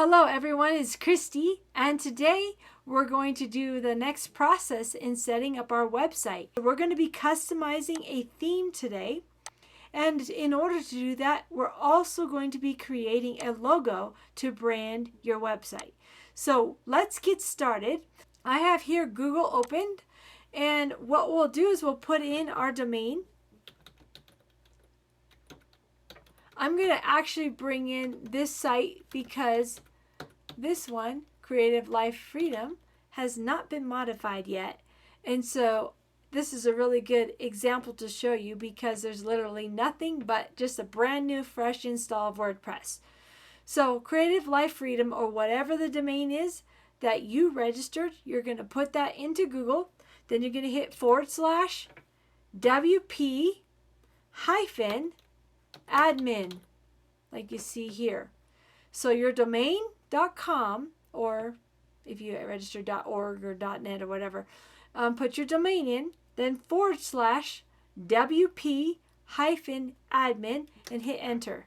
hello everyone, it's Christy, and today we're going to do the next process in setting up our website. We're going to be customizing a theme today, and in order to do that, we're also going to be creating a logo to brand your website. So let's get started. I have here Google opened, and what we'll do is we'll put in our domain. I'm going to actually bring in this site because this one, Creative Life Freedom, has not been modified yet. And so this is a really good example to show you because there's literally nothing but just a brand new fresh install of WordPress. So Creative Life Freedom, or whatever the domain is that you registered, you're going to put that into Google. Then you're going to hit /WP-admin, like you see here. So your domain.com, or if you register .org or .net or whatever, put your domain in, then /WP-admin and hit enter.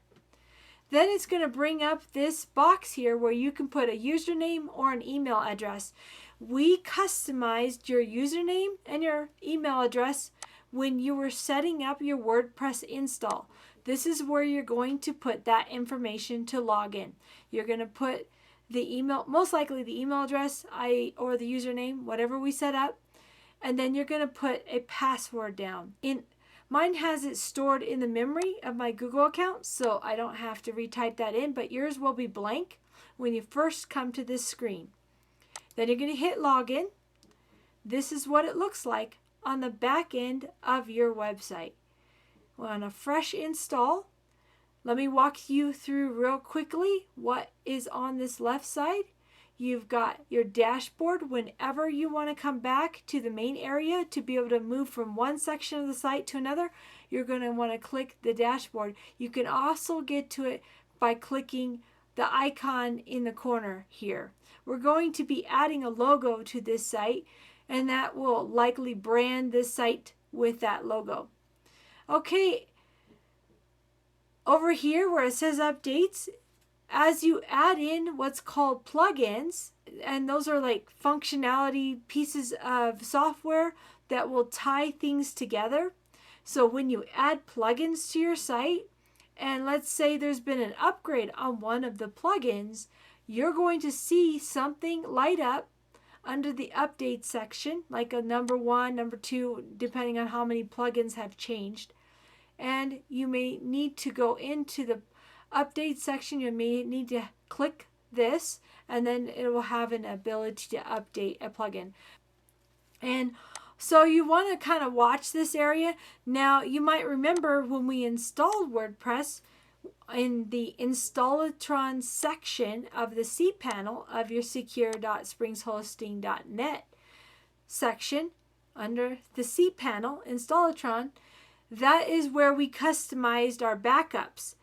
Then it's going to bring up this box here where you can put a username or an email address. We customized your username and your email address when you were setting up your WordPress install. This is where you're going to put that information to log in. You're going to put the email, most likely the email address or the username, whatever we set up, and then you're going to put a password down. Mine has it stored in the memory of my Google account, so I don't have to retype that in, but yours will be blank when you first come to this screen. Then you're going to hit login. This is what it looks like on the back end of your website. On a fresh install, let me walk you through real quickly what is on this left side. You've got your dashboard. Whenever you want to come back to the main area to be able to move from one section of the site to another, you're going to want to click the dashboard. You can also get to it by clicking the icon in the corner here. We're going to be adding a logo to this site, and that will likely brand this site with that logo. Okay, over here where it says updates, as you add in what's called plugins, and those are like functionality pieces of software that will tie things together. So when you add plugins to your site, and let's say there's been an upgrade on one of the plugins, you're going to see something light up under the update section, like a number 1, number 2, depending on how many plugins have changed. And you may need to go into the update section. You may need to click this, and then it will have an ability to update a plugin. And so you want to kind of watch this area. Now, you might remember when we installed WordPress, in the Installatron section of the cPanel of your secure.springshosting.net section, under the cPanel, Installatron, that is where we customized our backups.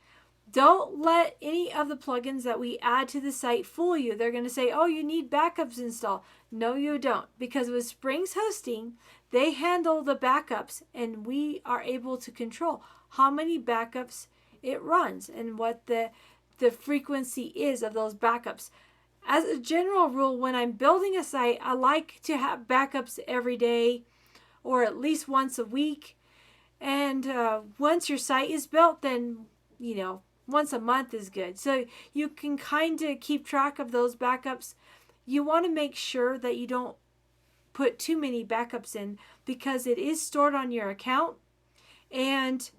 Don't let any of the plugins that we add to the site fool you. They're going to say, oh, you need backups installed. No, you don't. Because with Springs Hosting, they handle the backups, and we are able to control how many backups it runs and what the frequency is of those backups. As a general rule, when I'm building a site, I like to have backups every day or at least once a week. And once your site is built, then, once a month is good. So you can kind of keep track of those backups. You want to make sure that you don't put too many backups in because it is stored on your account. And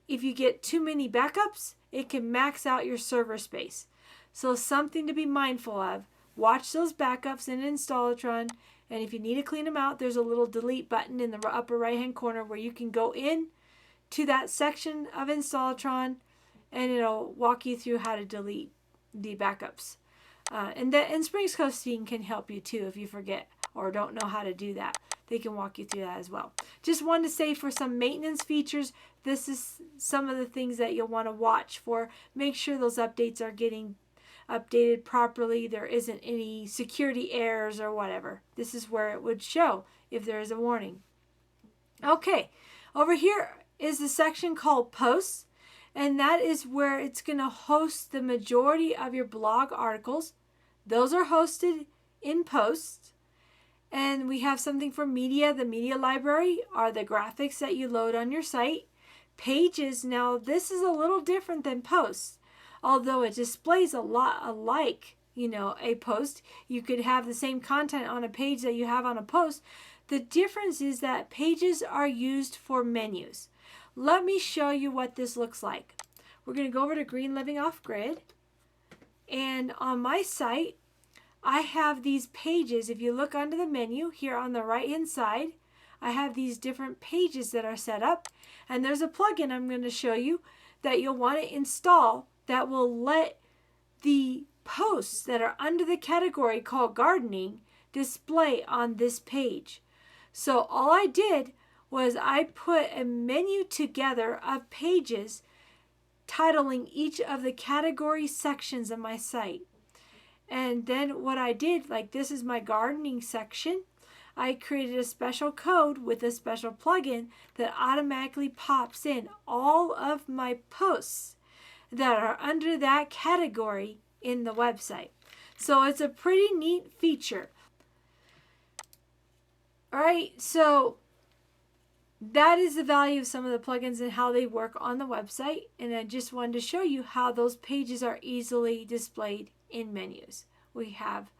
if you get too many backups, it can max out your server space. So something to be mindful of. Watch those backups in Installatron. And if you need to clean them out, there's a little delete button in the upper right-hand corner where you can go in to that section of Installatron, and it'll walk you through how to delete the backups. And Springs Hosting can help you too if you forget or don't know how to do that. They can walk you through that as well. Just wanted to say, for some maintenance features, this is some of the things that you'll want to watch for. Make sure those updates are getting updated properly. There isn't any security errors or whatever. This is where it would show if there is a warning. Okay, over here is the section called posts. and that is where it's going to host the majority of your blog articles. Those are hosted in posts. And we have something for media. The media library are the graphics that you load on your site. Pages, now this is a little different than posts, although it displays a lot alike, a post. You could have the same content on a page that you have on a post. The difference is that pages are used for menus. Let me show you what this looks like. We're going to go over to Green Living Off Grid, and on my site I have these pages. If you look under the menu here on the right hand side, I have these different pages that are set up, and there's a plugin I'm going to show you that you'll want to install that will let the posts that are under the category called gardening display on this page. So all I did was I put a menu together of pages titling each of the category sections of my site. And then what I did, like this is my gardening section, I created a special code with a special plugin that automatically pops in all of my posts that are under that category in the website. So it's a pretty neat feature. All right, so that is the value of some of the plugins and how they work on the website. And I just wanted to show you how those pages are easily displayed in menus. We have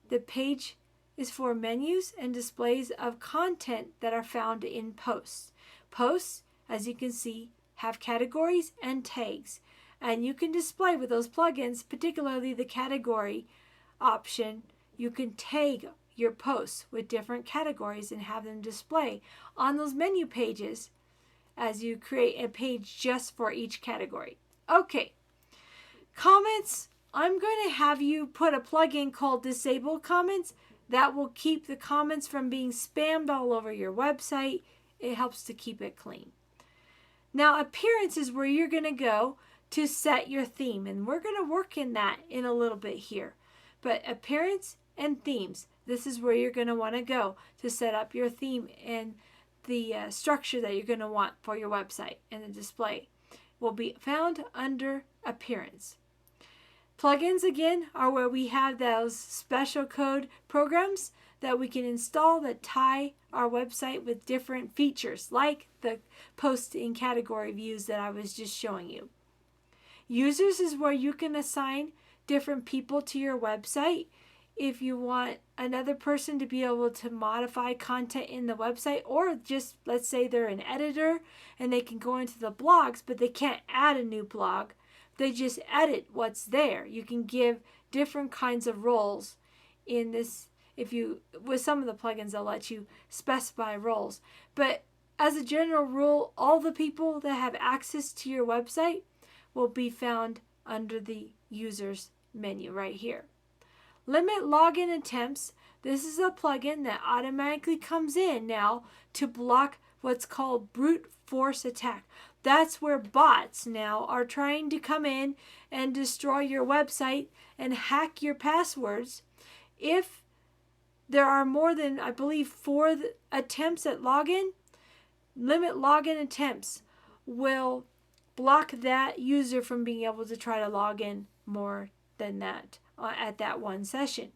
the page is for menus and displays of content that are found in posts. Posts, as you can see, have categories and tags. And you can display with those plugins, particularly the category option, you can tag your posts with different categories and have them display on those menu pages as you create a page just for each category. Okay, comments. I'm going to have you put a plugin called Disable Comments that will keep the comments from being spammed all over your website. It helps to keep it clean. Now, appearance is where you're going to go to set your theme, and we're going to work in that in a little bit here. But appearance and themes, this is where you're going to want to go to set up your theme and the structure that you're going to want for your website, and the display will be found under appearance. Plugins, again, are where we have those special code programs that we can install that tie our website with different features, like the post in category views that I was just showing you. Users is where you can assign different people to your website. If you want another person to be able to modify content in the website, or just let's say they're an editor and they can go into the blogs, but they can't add a new blog. They just edit what's there. You can give different kinds of roles in this. With some of the plugins, they'll let you specify roles. But as a general rule, all the people that have access to your website will be found under the users menu right here. Limit login attempts. This is a plugin that automatically comes in now to block what's called brute force attack. That's where bots now are trying to come in and destroy your website and hack your passwords. If there are more than, I believe, 4 attempts at login, limit login attempts will block that user from being able to try to log in more than that at that one session.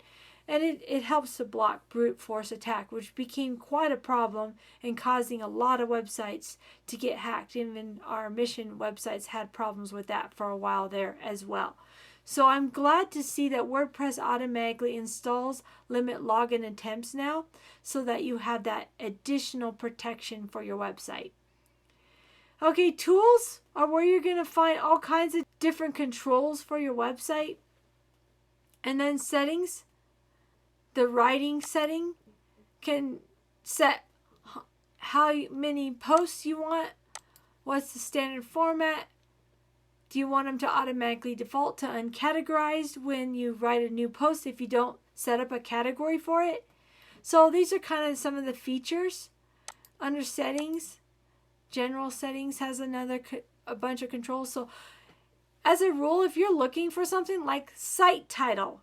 And it helps to block brute force attack, which became quite a problem and causing a lot of websites to get hacked. Even our mission websites had problems with that for a while there as well. So I'm glad to see that WordPress automatically installs limit login attempts now, so that you have that additional protection for your website. Okay, tools are where you're going to find all kinds of different controls for your website. And then settings. The writing setting can set how many posts you want. What's the standard format? Do you want them to automatically default to uncategorized when you write a new post if you don't set up a category for it? So these are kind of some of the features. Under settings, general settings has a bunch of controls. So as a rule, if you're looking for something like site title,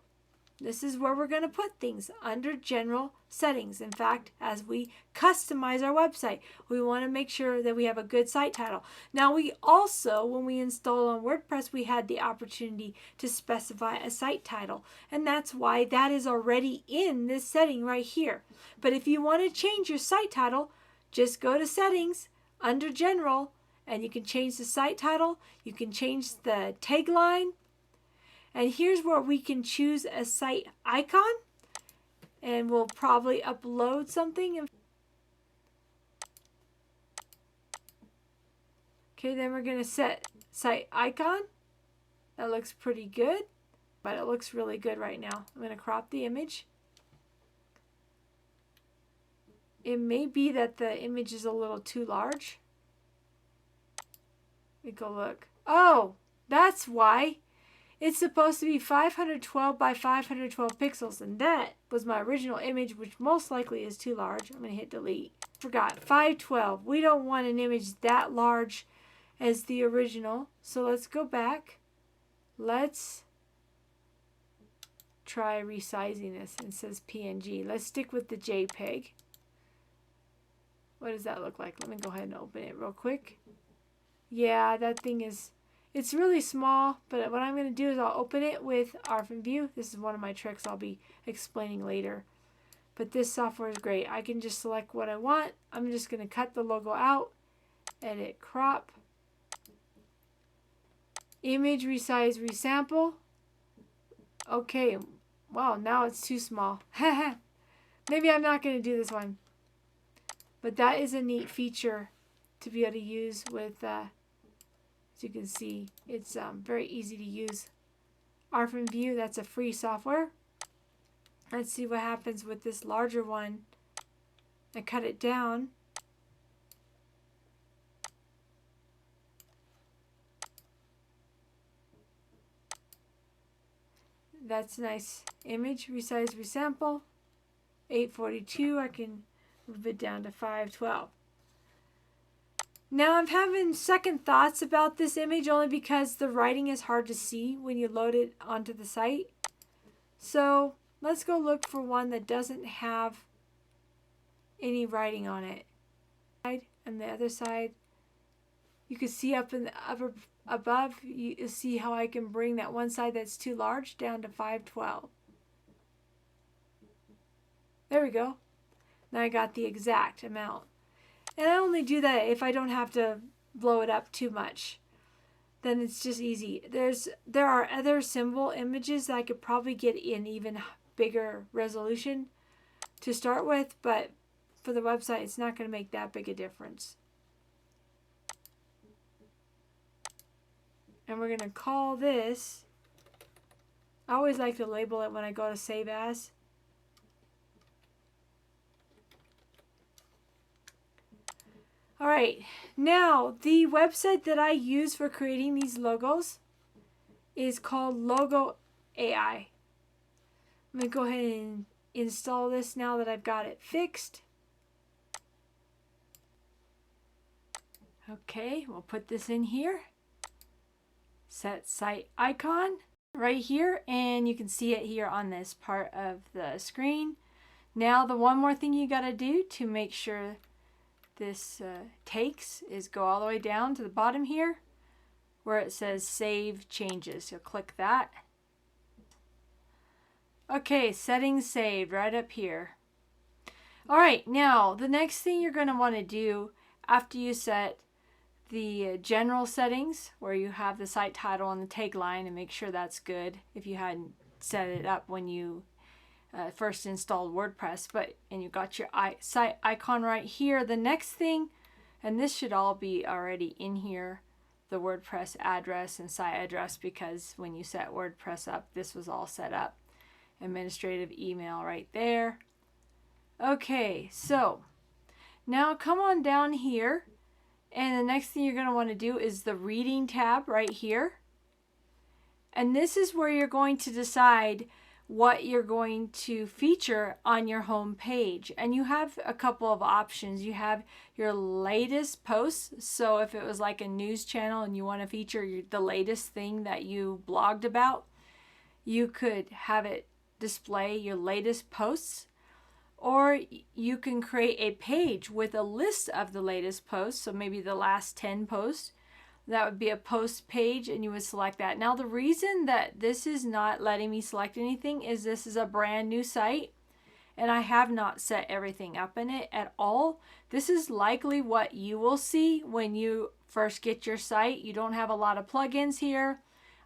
This is where we're going to put things, under general settings. In fact, as we customize our website, we want to make sure that we have a good site title. Now, we also, when we installed on WordPress, we had the opportunity to specify a site title. And that's why that is already in this setting right here. But if you want to change your site title, just go to settings, under general, and you can change the site title. You can change the tagline. And here's where we can choose a site icon, and we'll probably upload something. Okay, then we're going to set site icon. That looks pretty good, but it looks really good right now. I'm going to crop the image. It may be that the image is a little too large. Let me go look. Oh, that's why. It's supposed to be 512 by 512 pixels, and that was my original image, which most likely is too large. I'm going to hit delete. Forgot, 512. We don't want an image that large as the original, so let's go back. Let's try resizing this. It says PNG. Let's stick with the JPEG. What does that look like? Let me go ahead and open it real quick. Yeah, that thing is... It's really small, but what I'm going to do is I'll open it with OrphanView. This is one of my tricks I'll be explaining later. But this software is great. I can just select what I want. I'm just going to cut the logo out, edit, crop, image, resize, resample. Okay, wow, now it's too small. Maybe I'm not going to do this one. But that is a neat feature to be able to use with... As you can see, it's very easy to use. OrphanView, that's a free software. Let's see what happens with this larger one. I cut it down. That's a nice image. Resize, resample. 842, I can move it down to 512. Now I'm having second thoughts about this image only because the writing is hard to see when you load it onto the site. So let's go look for one that doesn't have any writing on it. And the other side, you can see up in the upper above, you see how I can bring that one side that's too large down to 512. There we go. Now I got the exact amount. And I only do that if I don't have to blow it up too much. Then it's just easy. There are other symbol images that I could probably get in even bigger resolution to start with, but for the website, it's not going to make that big a difference. And we're going to call this, I always like to label it when I go to save as. All right, now the website that I use for creating these logos is called Logo AI. I'm going to go ahead and install this now that I've got it fixed. Okay, we'll put this in here. Set site icon right here, and you can see it here on this part of the screen. Now the one more thing you got to do to make sure this takes is go all the way down to the bottom here where it says save changes. You'll click that. Okay, settings saved right up here. All right, now the next thing you're going to want to do after you set the general settings where you have the site title and the tagline, and make sure that's good if you hadn't set it up when you first installed WordPress, and you got your site icon right here. The next thing, and this should all be already in here, the WordPress address and site address, because when you set WordPress up, this was all set up. Administrative email right there. Okay, so now come on down here, and the next thing you're going to want to do is the reading tab right here. And this is where you're going to decide what you're going to feature on your home page. And you have a couple of options. You have your latest posts. So if it was like a news channel and you want to feature the latest thing that you blogged about, you could have it display your latest posts, or you can create a page with a list of the latest posts. So maybe the last 10 posts, that would be a post page, and you would select that. Now the reason that this is not letting me select anything is this is a brand new site and I have not set everything up in it at all. This is likely what you will see when you first get your site. You don't have a lot of plugins here.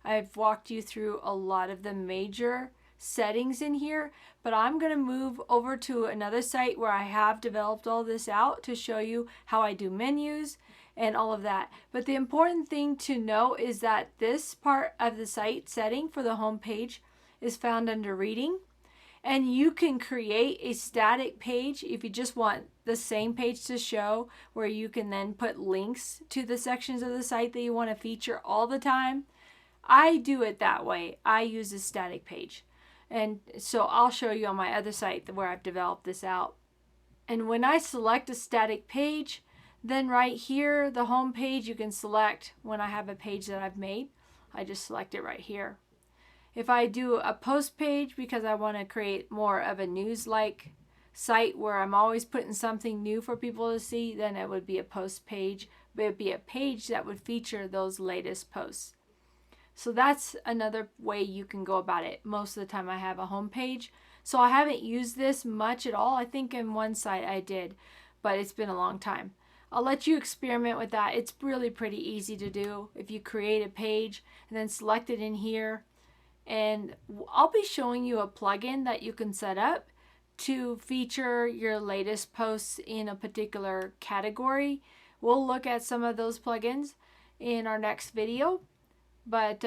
I've walked you through a lot of the major settings in here, but I'm going to move over to another site where I have developed all this out to show you how I do menus and all of that. But the important thing to know is that this part of the site setting for the home page is found under reading, and you can create a static page if you just want the same page to show, where you can then put links to the sections of the site that you want to feature all the time. I do it that way. I use a static page. And so I'll show you on my other site where I've developed this out. And when I select a static page, then right here, the home page, you can select when I have a page that I've made. I just select it right here. If I do a post page because I want to create more of a news-like site where I'm always putting something new for people to see, then it would be a post page, but it would be a page that would feature those latest posts. So that's another way you can go about it. Most of the time I have a home page. So I haven't used this much at all. I think in one site I did, but it's been a long time. I'll let you experiment with that. It's really pretty easy to do. If you create a page and then select it in here, and I'll be showing you a plugin that you can set up to feature your latest posts in a particular category. We'll look at some of those plugins in our next video. But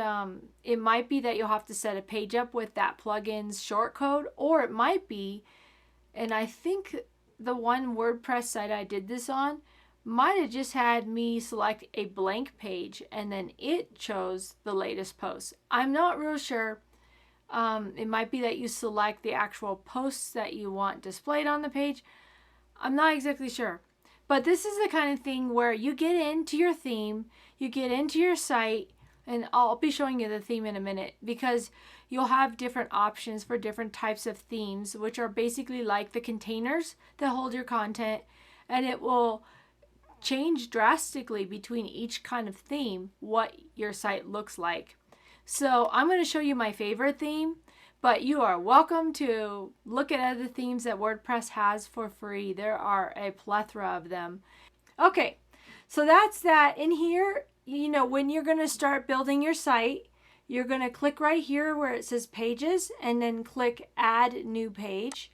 it might be that you'll have to set a page up with that plugin's shortcode, or it might be, and I think the one WordPress site I did this on might have just had me select a blank page and then it chose the latest post. I'm not real sure. It might be that you select the actual posts that you want displayed on the page. I'm not exactly sure. But this is the kind of thing where you get into your theme, you get into your site, and I'll be showing you the theme in a minute, because you'll have different options for different types of themes, which are basically like the containers that hold your content, and it will change drastically between each kind of theme what your site looks like. So I'm going to show you my favorite theme, but you are welcome to look at other themes that WordPress has for free. There are a plethora of them. Okay, so that's that. In here, you know, when you're going to start building your site, you're going to click right here where it says pages and then click add new page.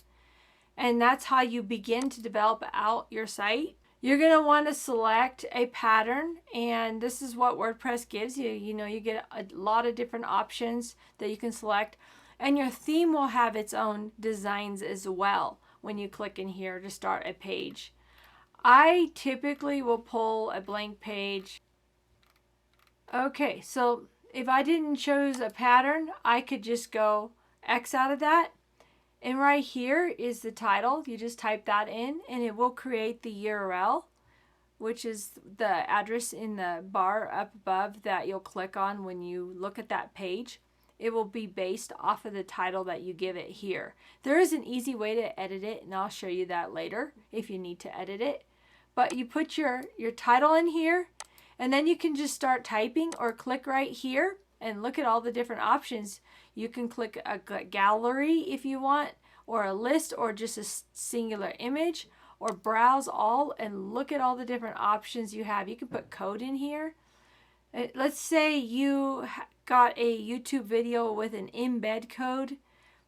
And that's how you begin to develop out your site. You're going to want to select a pattern, and this is what WordPress gives you. You know, you get a lot of different options that you can select, and your theme will have its own designs as well when you click in here to start a page. I typically will pull a blank page. Okay, so if I didn't choose a pattern, I could just go X out of that. And right here is the title. You just type that in and it will create the URL, which is the address in the bar up above that you'll click on when you look at that page. It will be based off of the title that you give it here. There is an easy way to edit it, and I'll show you that later if you need to edit it. But you put your title in here, and then you can just start typing or click right here and look at all the different options. You can click a gallery if you want, or a list, or just a singular image, or browse all and look at all the different options you have. You can put code in here. Let's say you got a YouTube video with an embed code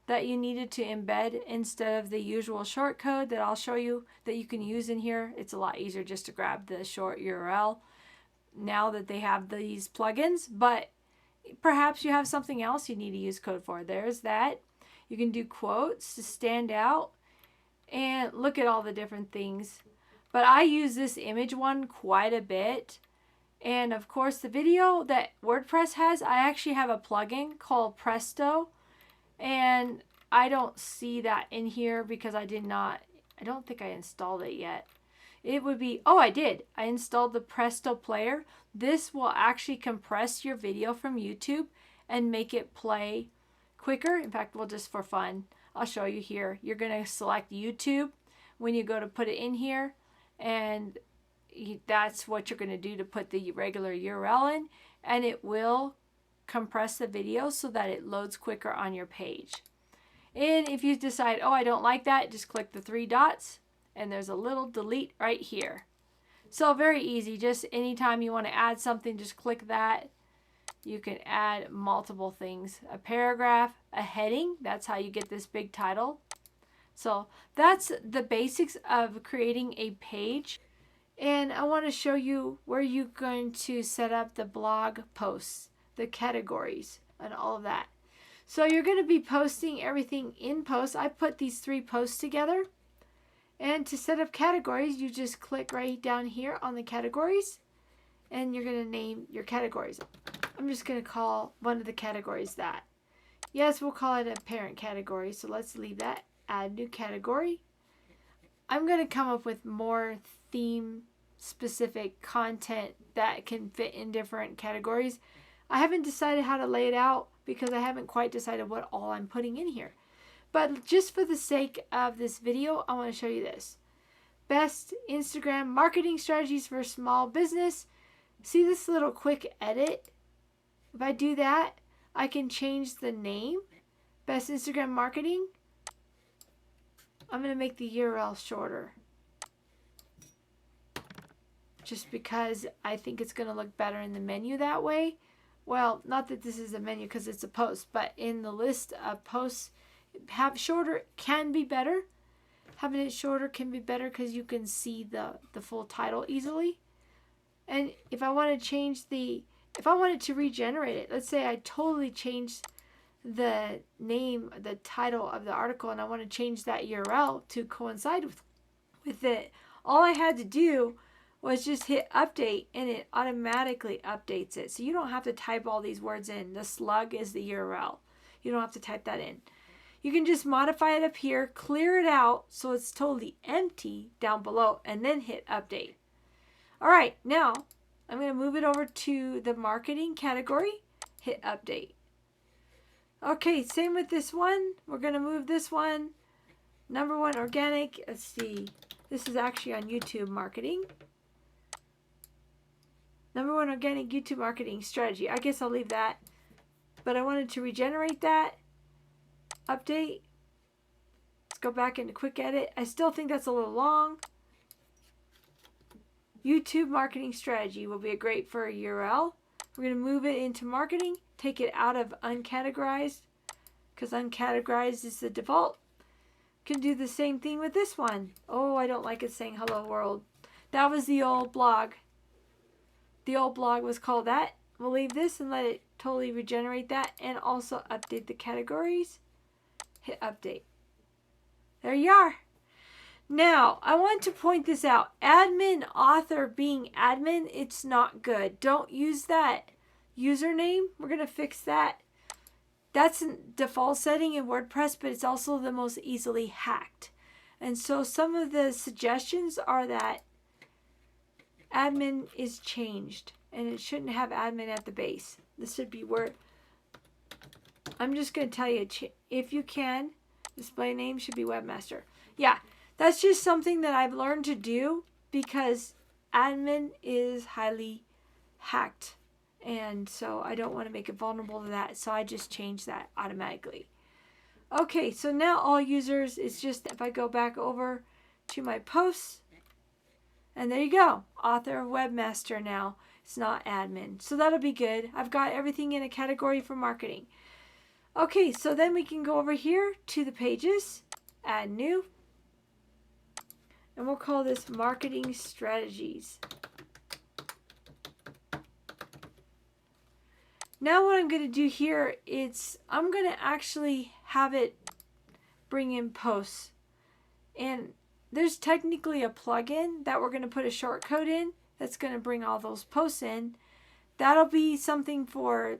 that you needed to embed instead of the usual short code that I'll show you that you can use in here. It's a lot easier just to grab the short URL now that they have these plugins, but perhaps you have something else you need to use code for. There's that. You can do quotes to stand out and look at all the different things. But I use this image one quite a bit. And of course, the video that WordPress has, I actually have a plugin called Presto. And I don't see that in here because I don't think I installed it yet. It would be, oh, I did. I installed the Presto player. This will actually compress your video from YouTube and make it play quicker. In fact, we'll just for fun, I'll show you here. You're going to select YouTube when you go to put it in here, and that's what you're going to do to put the regular URL in, and it will compress the video so that it loads quicker on your page. And if you decide, oh, I don't like that, just click the 3 dots, and there's a little delete right here. So very easy. Just anytime you want to add something, just click that. You can add multiple things. A paragraph, a heading. That's how you get this big title. So that's the basics of creating a page. And I want to show you where you're going to set up the blog posts, the categories, and all of that. So you're going to be posting everything in posts. I put these 3 posts together. And to set up categories, you just click right down here on the categories, and you're going to name your categories. I'm just going to call one of the categories that. Yes, we'll call it a parent category, so let's leave that. Add new category. I'm going to come up with more theme-specific content that can fit in different categories. I haven't decided how to lay it out because I haven't quite decided what all I'm putting in here. But just for the sake of this video, I want to show you this. Best Instagram marketing strategies for small business. See this little quick edit? If I do that, I can change the name. Best Instagram marketing. I'm going to make the URL shorter, just because I think it's going to look better in the menu that way. Well, not that this is a menu because it's a post, but in the list of posts, have shorter can be better. Having it shorter can be better because you can see the full title easily. And if I want to change if I wanted to regenerate it, let's say I totally changed the name, the title of the article, and I want to change that URL to coincide with it, all I had to do was just hit update, and it automatically updates it. So you don't have to type all these words in. The slug is the URL. You don't have to type that in. You can just modify it up here, clear it out so it's totally empty down below, and then hit update. All right, now I'm going to move it over to the marketing category, hit update. Okay, same with this one. We're going to move this one. Number 1, organic. Let's see. This is actually on YouTube marketing. Number 1, organic YouTube marketing strategy. I guess I'll leave that. But I wanted to regenerate that. Update. Let's go back into quick edit. I still think that's a little long. YouTube marketing strategy will be great for a URL. We're going to move it into marketing. Take it out of uncategorized because uncategorized is the default. Can do the same thing with this one. Oh, I don't like it saying hello world. That was the old blog. The old blog was called that. We'll leave this and let it totally regenerate that and also update the categories. Hit update. There you are. Now, I want to point this out. Admin author being admin, it's not good. Don't use that username. We're going to fix that. That's a default setting in WordPress, but it's also the most easily hacked. And so some of the suggestions are that admin is changed and it shouldn't have admin at the base. This should be where I'm just going to tell you, if you can, display name should be webmaster. Yeah, that's just something that I've learned to do because admin is highly hacked. And so I don't want to make it vulnerable to that. So I just change that automatically. Okay, so now all users, it's just if I go back over to my posts, and there you go, author of webmaster now. It's not admin. So that'll be good. I've got everything in a category for marketing. Okay, so then we can go over here to the pages, add new, and we'll call this marketing strategies. Now what I'm going to do here is I'm going to actually have it bring in posts. And there's technically a plugin that we're going to put a shortcode in that's going to bring all those posts in. That'll be something for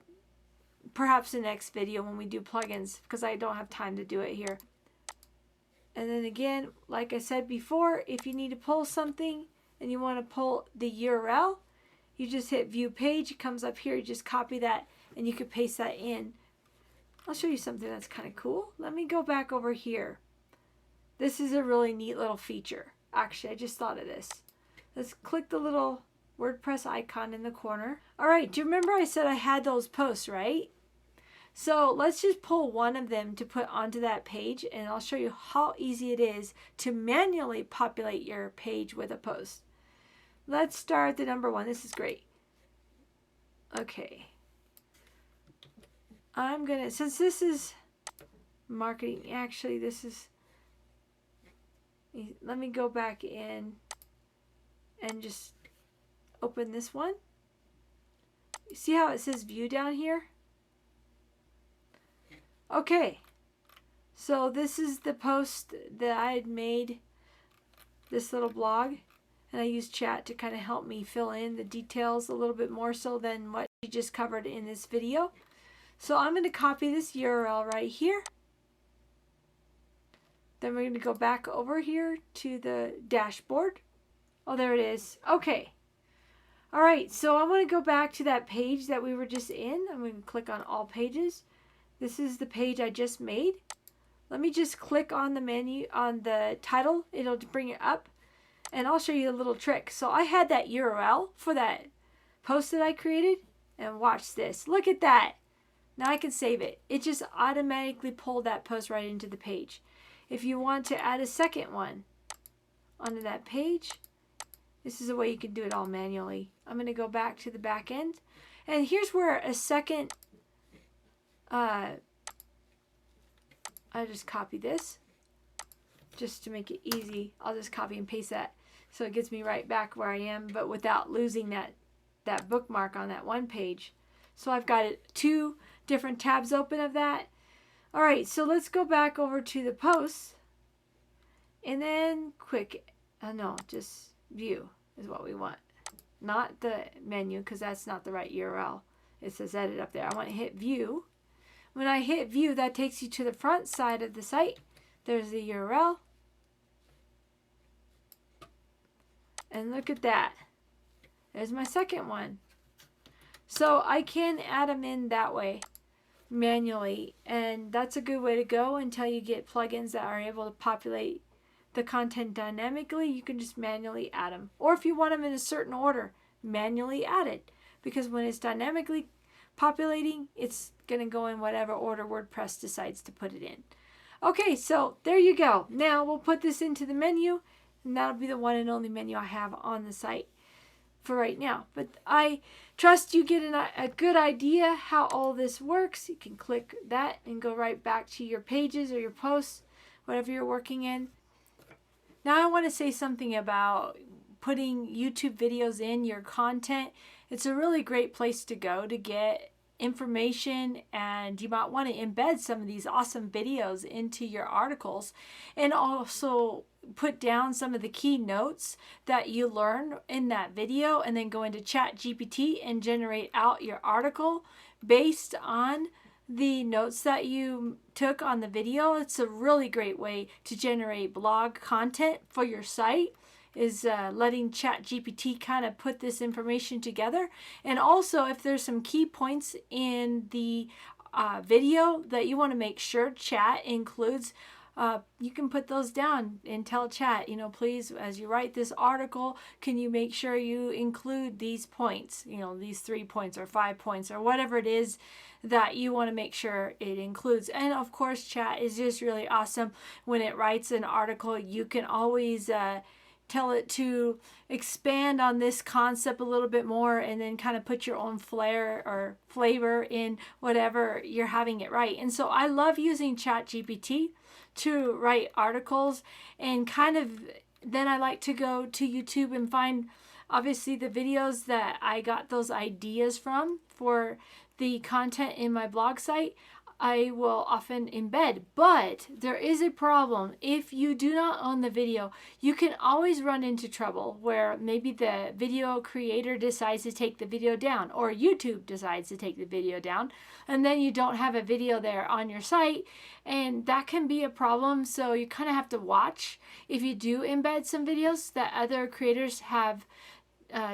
perhaps the next video when we do plugins because I don't have time to do it here. And then again, like I said before, if you need to pull something and you want to pull the URL, you just hit view page. It comes up here. You just copy that and you can paste that in I'll show you something that's kind of cool. Let me go back over here. This is a really neat little feature. Actually, I just thought of this. Let's click the little WordPress icon in the corner. All right, do you remember I said I had those posts, right? So let's just pull one of them to put onto that page, and I'll show you how easy it is to manually populate your page with a post. Let's start the number one. This is great. Okay. I'm gonna, since this is marketing, actually this is, let me go back in and just open this one. You see how it says view down here? Okay, so this is the post that I had made, this little blog, and I used chat to kind of help me fill in the details a little bit more so than what we just covered in this video. So I'm going to copy this URL right here. Then we're going to go back over here to the dashboard. Oh, there it is. Okay. All right, so I want to go back to that page that we were just in. I'm going to click on all pages. This is the page I just made. Let me just click on the menu, on the title. It'll bring it up, and I'll show you a little trick. So I had that URL for that post that I created, and watch this. Look at that. Now I can save it. It just automatically pulled that post right into the page. If you want to add a second one onto that page, this is a way you can do it all manually. I'm going to go back to the back end, and here's where a second I just copy this just to make it easy. I'll just copy and paste that so it gets me right back where I am, but without losing that bookmark on that one page. So I've got two different tabs open of that. All right, so let's go back over to the posts, and then just view is what we want, not the menu, because that's not the right URL. It says edit up there. I want to hit view. When I hit view, that takes you to the front side of the site. There's the URL. And look at that. There's my second one. So I can add them in that way manually. And that's a good way to go until you get plugins that are able to populate the content dynamically. You can just manually add them. Or if you want them in a certain order, manually add it. Because when it's dynamically populating, it's going to go in whatever order WordPress decides to put it in. Okay, so there you go. Now we'll put this into the menu, and that'll be the one and only menu I have on the site for right now. But I trust you get a good idea how all this works. You can click that and go right back to your pages or your posts, whatever you're working in. Now I want to say something about putting YouTube videos in your content. It's a really great place to go to get information, and you might want to embed some of these awesome videos into your articles, and also put down some of the key notes that you learn in that video, and then go into ChatGPT and generate out your article based on the notes that you took on the video. It's a really great way to generate blog content for your site, is letting ChatGPT kind of put this information together. And also, if there's some key points in the video that you want to make sure chat includes, you can put those down and tell chat, please, as you write this article, can you make sure you include these points, these 3 points or 5 points or whatever it is that you want to make sure it includes. And of course, chat is just really awesome. When it writes an article, you can always tell it to expand on this concept a little bit more, and then kind of put your own flair or flavor in whatever you're having it write. And so I love using ChatGPT to write articles, and then I like to go to YouTube and find obviously the videos that I got those ideas from for the content in my blog site. I will often embed, but there is a problem. If you do not own the video, you can always run into trouble where maybe the video creator decides to take the video down, or YouTube decides to take the video down, and then you don't have a video there on your site, and that can be a problem. So you kind of have to watch if you do embed some videos that other creators have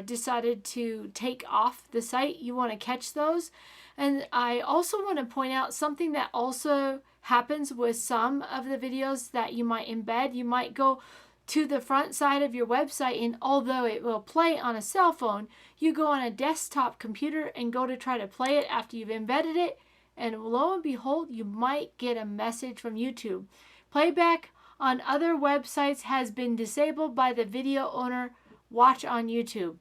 decided to take off the site, you want to catch those. And I also want to point out something that also happens with some of the videos that you might embed. You might go to the front side of your website, and although it will play on a cell phone, you go on a desktop computer and go to try to play it after you've embedded it, and lo and behold, you might get a message from YouTube. Playback on other websites has been disabled by the video owner. Watch on YouTube.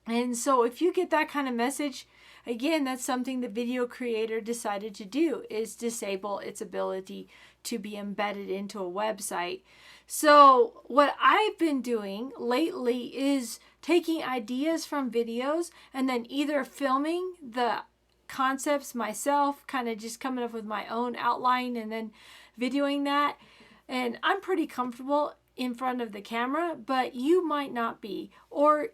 And so if you get that kind of message, again, that's something the video creator decided to do, is disable its ability to be embedded into a website. So what I've been doing lately is taking ideas from videos and then either filming the concepts myself, kind of just coming up with my own outline and then videoing that. And I'm pretty comfortable in front of the camera, but you might not be. Or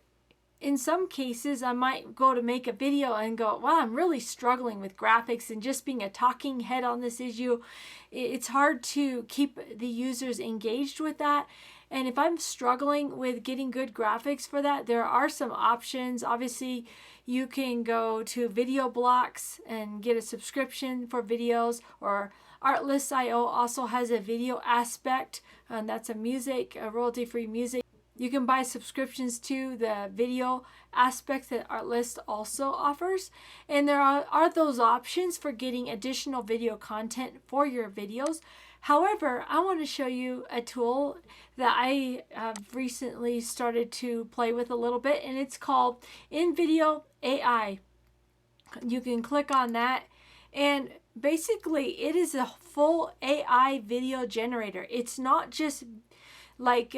in some cases, I might go to make a video and go, well, I'm really struggling with graphics and just being a talking head on this issue. It's hard to keep the users engaged with that. And if I'm struggling with getting good graphics for that, there are some options. Obviously, you can go to Video Blocks and get a subscription for videos, or Artlist.io also has a video aspect, and that's a royalty-free music. You can buy subscriptions to the video aspects that Artlist also offers. And there are those options for getting additional video content for your videos. However, I want to show you a tool that I have recently started to play with a little bit, and it's called InVideo AI. You can click on that, and basically it is a full AI video generator. It's not just like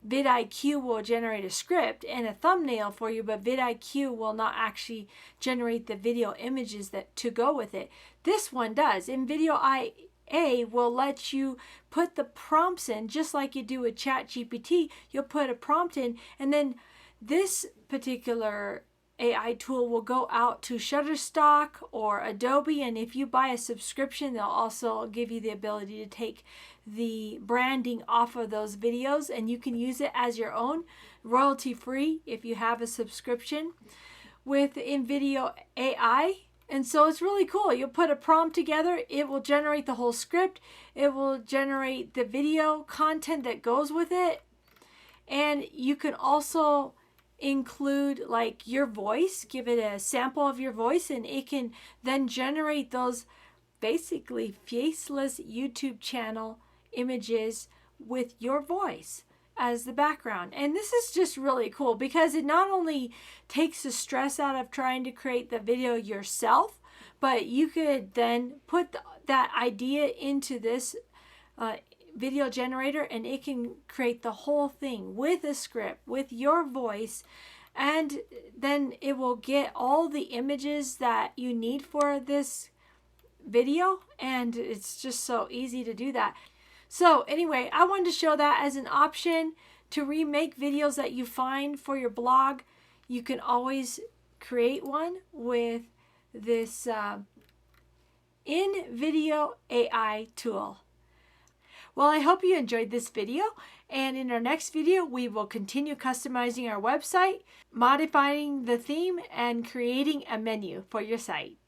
vidIQ will generate a script and a thumbnail for you, but vidIQ will not actually generate the video images that to go with it. This one does. InVideo AI will let you put the prompts in, just like you do with ChatGPT. You'll put a prompt in, and then this particular AI tool will go out to Shutterstock or Adobe, and if you buy a subscription, they'll also give you the ability to take the branding off of those videos, and you can use it as your own, royalty free, if you have a subscription with InVideo AI. And so it's really cool. You'll put a prompt together, it will generate the whole script, it will generate the video content that goes with it, and you can also include like your voice, give it a sample of your voice, and it can then generate those basically faceless YouTube channel images with your voice as the background. And this is just really cool because it not only takes the stress out of trying to create the video yourself, but you could then put that idea into this video generator, and it can create the whole thing with a script, with your voice, and then it will get all the images that you need for this video, and it's just so easy to do that. So anyway, I wanted to show that as an option to remake videos that you find for your blog. You can always create one with this InVideo AI tool. Well, I hope you enjoyed this video, and in our next video we will continue customizing our website, modifying the theme, and creating a menu for your site.